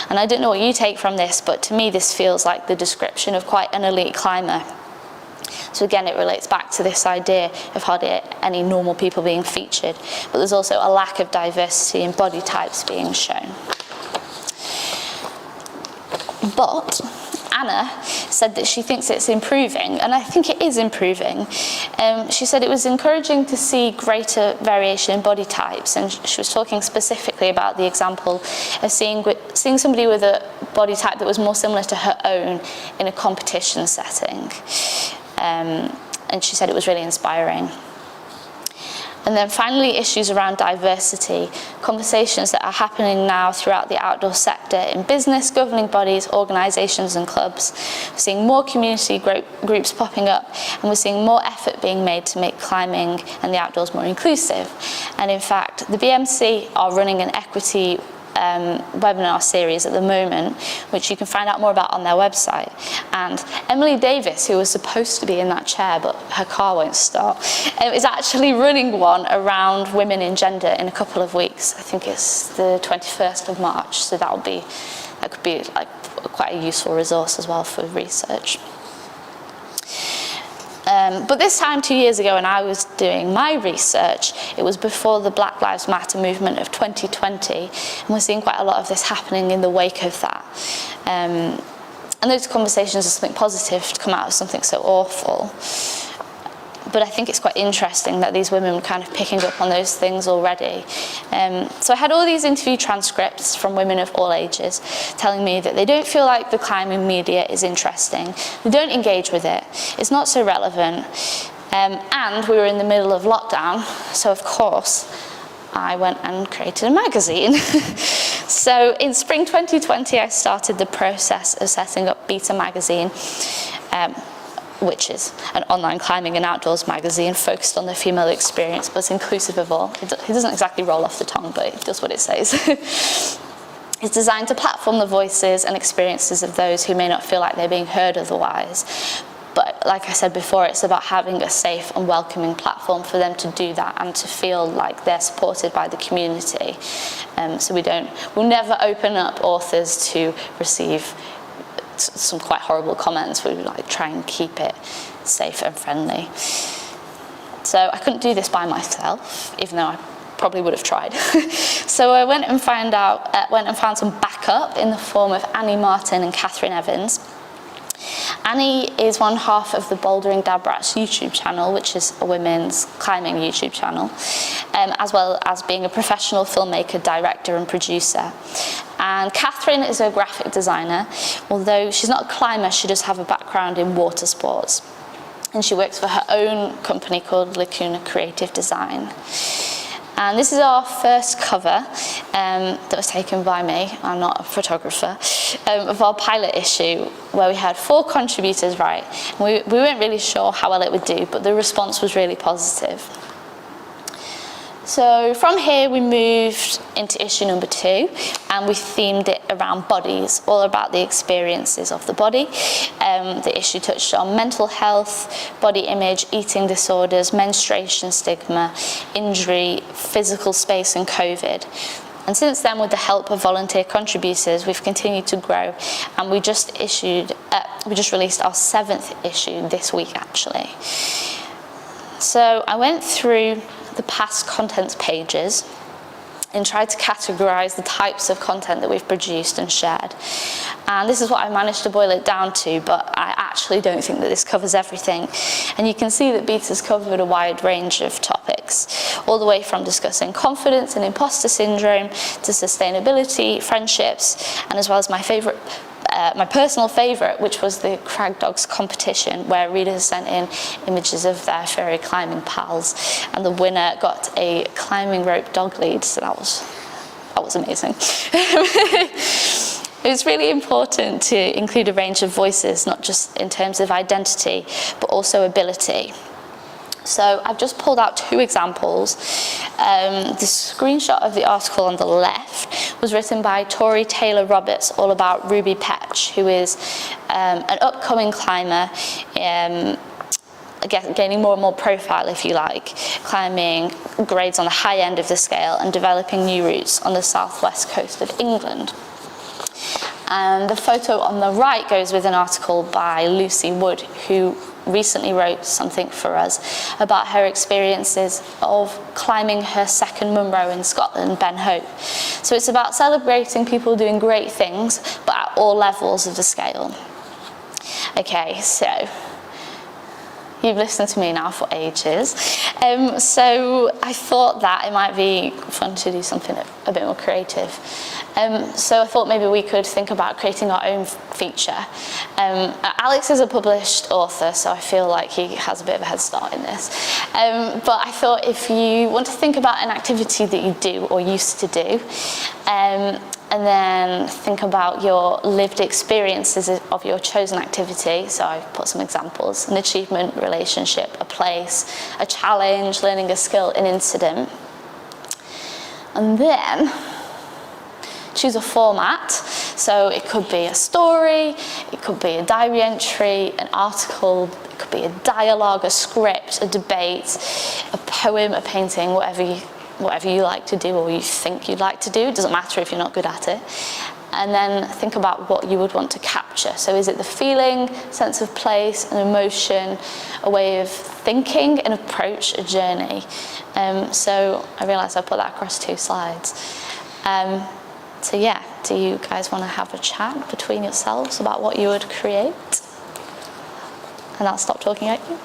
And I don't know what you take from this, but to me this feels like the description of quite an elite climber. So again, it relates back to this idea of hardly any normal people being featured, but there's also a lack of diversity in body types being shown. But Anna said that she thinks it's improving, and I think it is improving. She said it was encouraging to see greater variation in body types, and she was talking specifically about the example of seeing somebody with a body type that was more similar to her own in a competition setting. And she said it was really inspiring. And then finally, issues around diversity, conversations that are happening now throughout the outdoor sector in business, governing bodies, organisations and clubs. We're seeing more community groups popping up, and we're seeing more effort being made to make climbing and the outdoors more inclusive. And in fact, the BMC are running an equity webinar series at the moment, which you can find out more about on their website. And Emily Davis, who was supposed to be in that chair but her car won't start, is actually running one around women in gender in a couple of weeks. I think it's the 21st of March, so that could be like quite a useful resource as well for research. But this time 2 years ago when I was doing my research, it was before the Black Lives Matter movement of 2020, and we're seeing quite a lot of this happening in the wake of that. And those conversations are something positive to come out of something so awful. But I think it's quite interesting that these women were kind of picking up on those things already. So I had all these interview transcripts from women of all ages telling me that they don't feel like the climbing media is interesting. They don't engage with it. It's not so relevant. And we were in the middle of lockdown, so of course I went and created a magazine. So in spring 2020, I started the process of setting up Beta Magazine, which is an online climbing and outdoors magazine focused on the female experience, but it's inclusive of all. It doesn't exactly roll off the tongue, but it does what it says. It's designed to platform the voices and experiences of those who may not feel like they're being heard otherwise. But like I said before, it's about having a safe and welcoming platform for them to do that and to feel like they're supported by the community. So we'll never open up authors to receive some quite horrible comments. We would try and keep it safe and friendly. So I couldn't do this by myself, even though I probably would have tried. So I went and found some backup in the form of Annie Martin and Catherine Evans. Annie is one half of the Bouldering Dad Brats YouTube channel, which is a women's climbing YouTube channel, as well as being a professional filmmaker, director and producer. And Catherine is a graphic designer. Although she's not a climber, she does have a background in water sports. And she works for her own company called Lacuna Creative Design. And this is our first cover that was taken by me, I'm not a photographer, of our pilot issue, where we had 4 contributors write. We weren't really sure how well it would do, but the response was really positive. So from here we moved into issue number 2, and we themed it around bodies, all about the experiences of the body. The issue touched on mental health, body image, eating disorders, menstruation stigma, injury, physical space and COVID. And since then, with the help of volunteer contributors, we've continued to grow, and we just released our 7th issue this week actually. So I went through the past contents pages and tried to categorize the types of content that we've produced and shared. And this is what I managed to boil it down to, but I actually don't think that this covers everything. And you can see that Beta's covered a wide range of topics, all the way from discussing confidence and imposter syndrome to sustainability, friendships, and as well as my personal favourite, which was the Crag Dogs competition, where readers sent in images of their furry climbing pals, and the winner got a climbing rope dog lead, so that was amazing. It was really important to include a range of voices, not just in terms of identity, but also ability. So I've just pulled out 2 examples. The screenshot of the article on the left was written by Tori Taylor Roberts, all about Ruby Petch, who is an upcoming climber, gaining more and more profile, if you like, climbing grades on the high end of the scale and developing new routes on the southwest coast of England. And the photo on the right goes with an article by Lucy Wood, who recently wrote something for us about her experiences of climbing her second Munro in Scotland, Ben Hope. So it's about celebrating people doing great things, but at all levels of the scale. Okay, so you've listened to me now for ages. So I thought that it might be fun to do something a bit more creative. So I thought maybe we could think about creating our own feature. Alex is a published author, so I feel like he has a bit of a head start in this. But I thought if you want to think about an activity that you do or used to do, and then think about your lived experiences of your chosen activity. So I've put some examples: an achievement, relationship, a place, a challenge, learning a skill, an incident. And then choose a format. So it could be a story, it could be a diary entry, an article, it could be a dialogue, a script, a debate, a poem, a painting, whatever you like to do or you think you'd like to do. It doesn't matter if you're not good at it. And then think about what you would want to capture. So is it the feeling, sense of place, an emotion, a way of thinking, an approach, a journey? So I realised I put that across 2 slides. So yeah, do you guys want to have a chat between yourselves about what you would create? And I'll stop talking at you.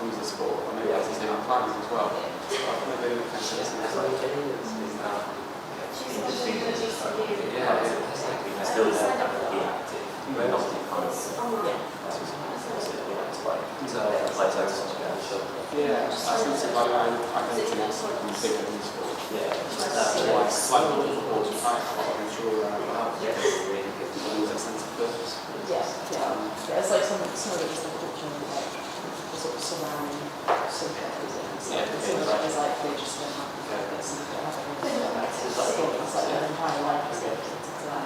comes the sport, or maybe it's the same on climbing as well. But I think they're doing it yeah, I think it's like I think it's bigger than the sport. Yeah, it's like the football, you can't I'm sure sense of purpose. It's like some of it is the culture, like the sort of surrounding subjects. Some of it is like they just don't have the focus and they don't have anything like it's like their entire life is dedicated to that.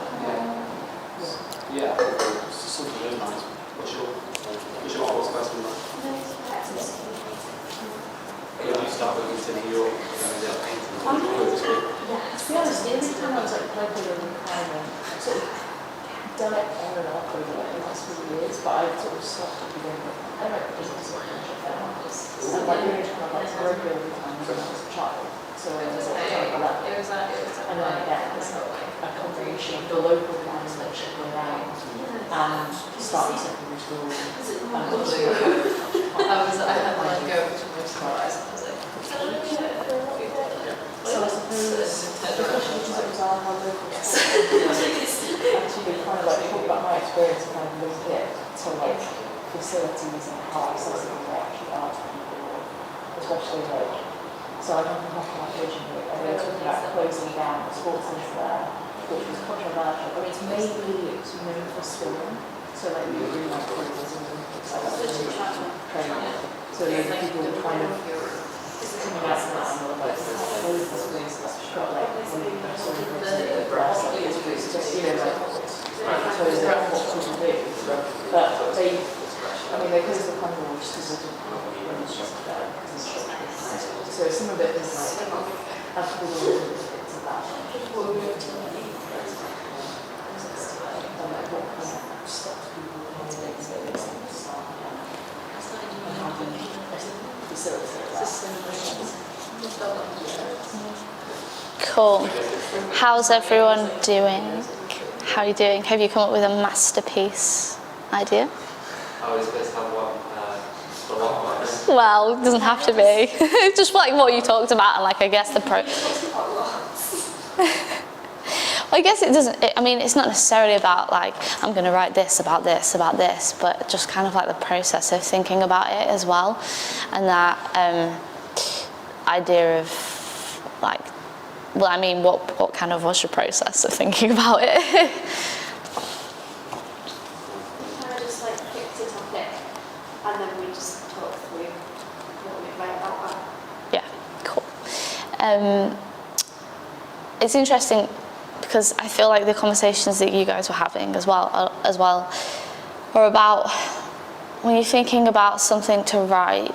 Yeah, it's just something really nice. What's your sports question like? You start with New York, To be honest, the only time I was like regular in climbing, I've sort of done it on and off over like the last few years, but I've sort of stopped at the beginning. I don't know if it's sort of I'm like really kind of like regular climbing when I was a child. So when I was like 11, and then again, it's like a combination of the local climbing that should go around and starting secondary school and also I had like go to most MRes and I was like, so I suppose the question is how local actually kind of like talk about my experience and kind of link it to like facilities and how accessible they actually are to people, especially like, so I don't have my originally, and they were talking about closing down the sports centre there, which was controversial. I mean, it's mainly known for swimming, so like we really like cruises and Olympics, like training. So like people kind of coming out from that and were like, close this place that's got like sort of grass, like it's just, you know, like close it, what people do. But they, I mean, they closed the Condor just because they didn't have any infrastructure there. So some of it is like, actually the benefits of that. And like what kind of stops people from making things start again. And having facilities Cool. How's everyone doing? How are you doing? Have you come up with a masterpiece idea? I was supposed to have one for one. Well, it doesn't have to be. Just like what you talked about, and like I guess the I guess it doesn't. I mean, it's not necessarily about like I'm going to write this about this about this, but just kind of like the process of thinking about it as well, and that idea of like, well, I mean, what kind of was your process of thinking about it? Kind of just like picked a topic and then we just talk through what we write about that. Yeah, cool. It's interesting because I feel like the conversations that you guys were having as well are about when you're thinking about something to write.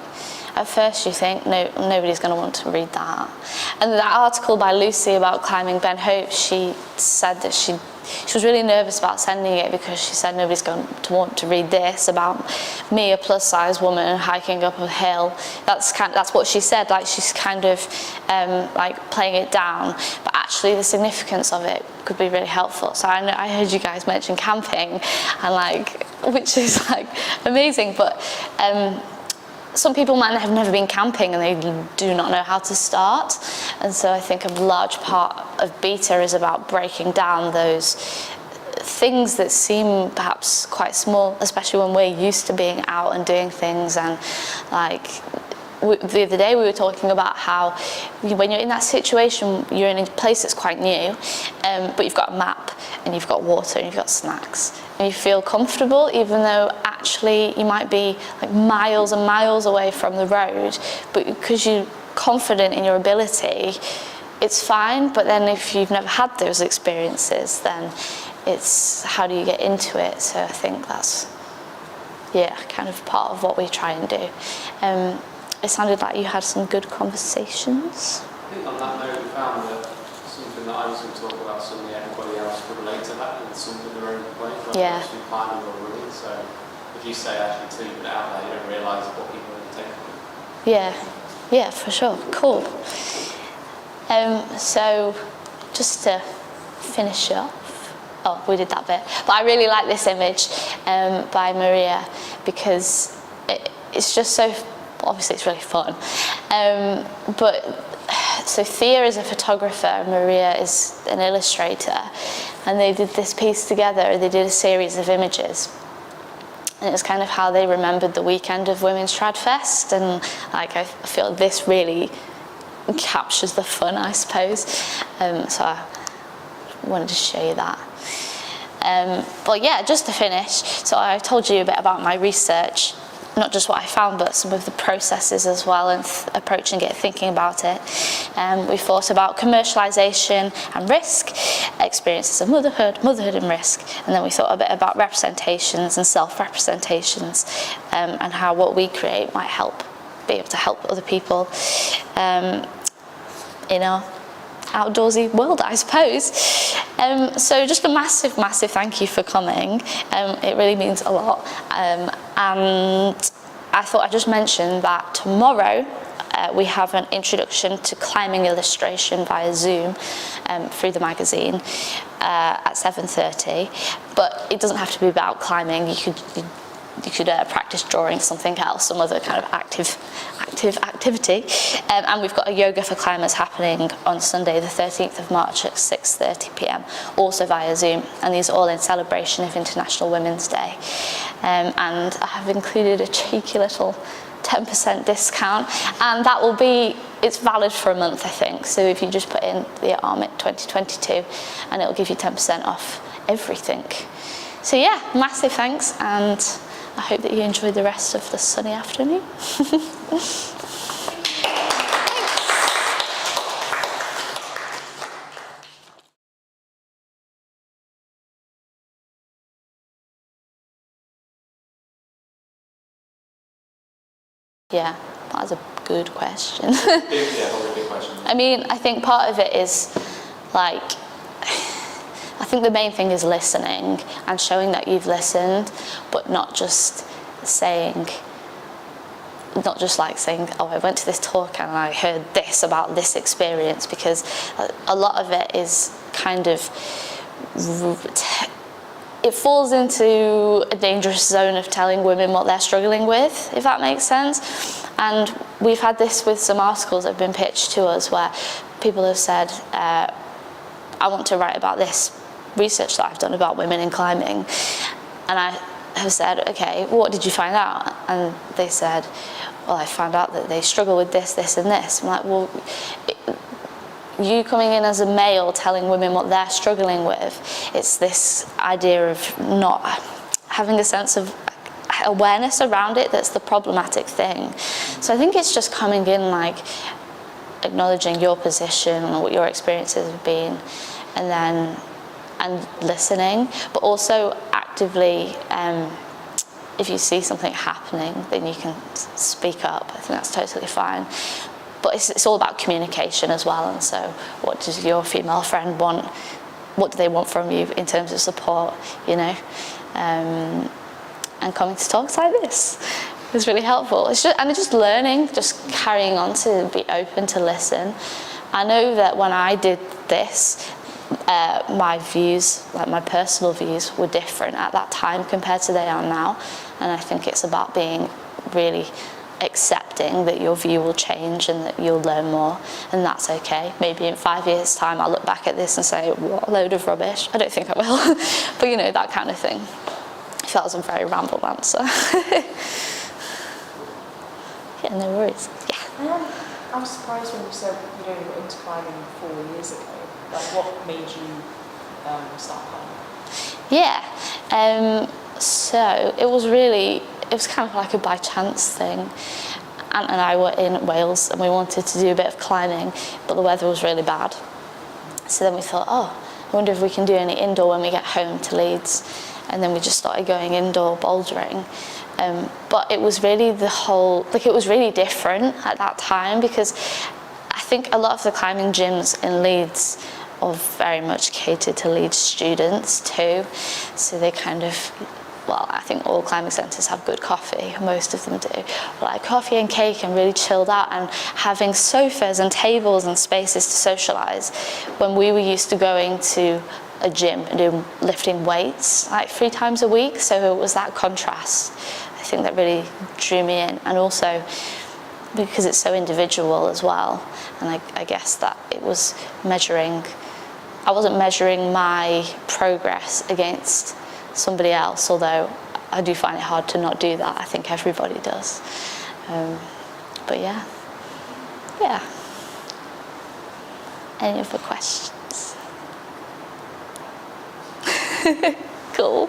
At first you think, no, nobody's going to want to read that. And that article by Lucy about climbing Ben Hope, she said that she was really nervous about sending it because she said nobody's going to want to read this about me, a plus-size woman, hiking up a hill. That's what she said. Like she's kind of like playing it down, but actually the significance of it could be really helpful. So I heard you guys mention camping, and like, which is like amazing, but. Some people might have never been camping and they do not know how to start. And so I think a large part of Beta is about breaking down those things that seem perhaps quite small, especially when we're used to being out and doing things. And like the other day we were talking about how when you're in that situation, you're in a place that's quite new, but you've got a map and you've got water and you've got snacks. And you feel comfortable even though actually you might be like miles and miles away from the road, but because you're confident in your ability, it's fine. But then if you've never had those experiences, then it's how do you get into it? So I think that's, yeah, kind of part of what we try and do. It sounded like you had some good conversations. I think on that note, we found that something that I was going to talk about, suddenly everybody else could relate to that in some of their own way, whether Yeah. it's actually climbing or running. So if you say actually till you put it out there, you don't realise what people are taking. Yeah, for sure. Cool. So just to finish up, oh, we did that bit, but I really like this image by Maria because it's just so but obviously it's really fun. So Thea is a photographer, and Maria is an illustrator, and they did this piece together. They did a series of images, and it was kind of how they remembered the weekend of Women's Trad Fest, and like I feel this really captures the fun, I suppose. So I wanted to show you that. But yeah, just to finish, so I told you a bit about my research, not just what I found, but some of the processes as well, and approaching it, thinking about it. We thought about commercialisation and risk, experiences of motherhood and risk, and then we thought a bit about representations and self-representations, and how what we create might be able to help other people in our outdoorsy world, I suppose. So just a massive thank you for coming. It really means a lot. And I thought I'd just mention that tomorrow we have an introduction to climbing illustration via Zoom through the magazine at 7:30. But it doesn't have to be about climbing. You could practice drawing something else, some other kind of active activity. And we've got a yoga for climbers happening on Sunday the 13th of March at 6:30 p.m, also via Zoom, and these are all in celebration of International Women's Day. And I have included a cheeky little 10% discount, and that will be, it's valid for a month, I think. So if you just put in the Armitt 2022, and it'll give you 10% off everything. So yeah, massive thanks, and I hope that you enjoy the rest of the sunny afternoon. Yeah, that was a good question. Probably a big question. I mean, I think part of it is like, I think the main thing is listening and showing that you've listened, but not just saying, oh, I went to this talk and I heard this about this experience, because a lot of it is kind of, it falls into a dangerous zone of telling women what they're struggling with, if that makes sense. And we've had this with some articles that have been pitched to us where people have said, I want to write about this research that I've done about women in climbing. And I have said, okay, what did you find out? And they said, well, I found out that they struggle with this, this and this. I'm like, well, you coming in as a male telling women what they're struggling with, it's this idea of not having a sense of awareness around it that's the problematic thing. So I think it's just coming in, like acknowledging your position and what your experiences have been, and listening, but also actively, if you see something happening, then you can speak up. I think that's totally fine. But it's all about communication as well. And so what does your female friend want? What do they want from you in terms of support, you know? And coming to talks like this is really helpful. It's just learning, just carrying on to be open to listen. I know that when I did this, my views, like my personal views, were different at that time compared to they are now. And I think it's about being really accepting that your view will change and that you'll learn more, and that's okay. Maybe in 5 years' time I'll look back at this and say, what a load of rubbish. I don't think I will, but you know, that kind of thing. If that was a very rambled answer. Yeah, no worries. Yeah. I was surprised when you said you only got into climbing 4 years ago. Like, what made you start climbing? Yeah, so it was kind of like a by chance thing. Ant and I were in Wales and we wanted to do a bit of climbing, but the weather was really bad. So then we thought, oh, I wonder if we can do any indoor when we get home to Leeds. And then we just started going indoor bouldering. But it was really it was really different at that time, because I think a lot of the climbing gyms in Leeds are very much catered to Leeds students too. So they kind of, well, I think all climbing centres have good coffee, most of them do. Like coffee and cake and really chilled out, and having sofas and tables and spaces to socialise, when we were used to going to a gym and lifting weights like 3 times a week. So it was that contrast, I think, that really drew me in. And also because it's so individual as well. And I guess that it was I wasn't measuring my progress against somebody else, although I do find it hard to not do that. I think everybody does. But yeah. Any other questions? Cool.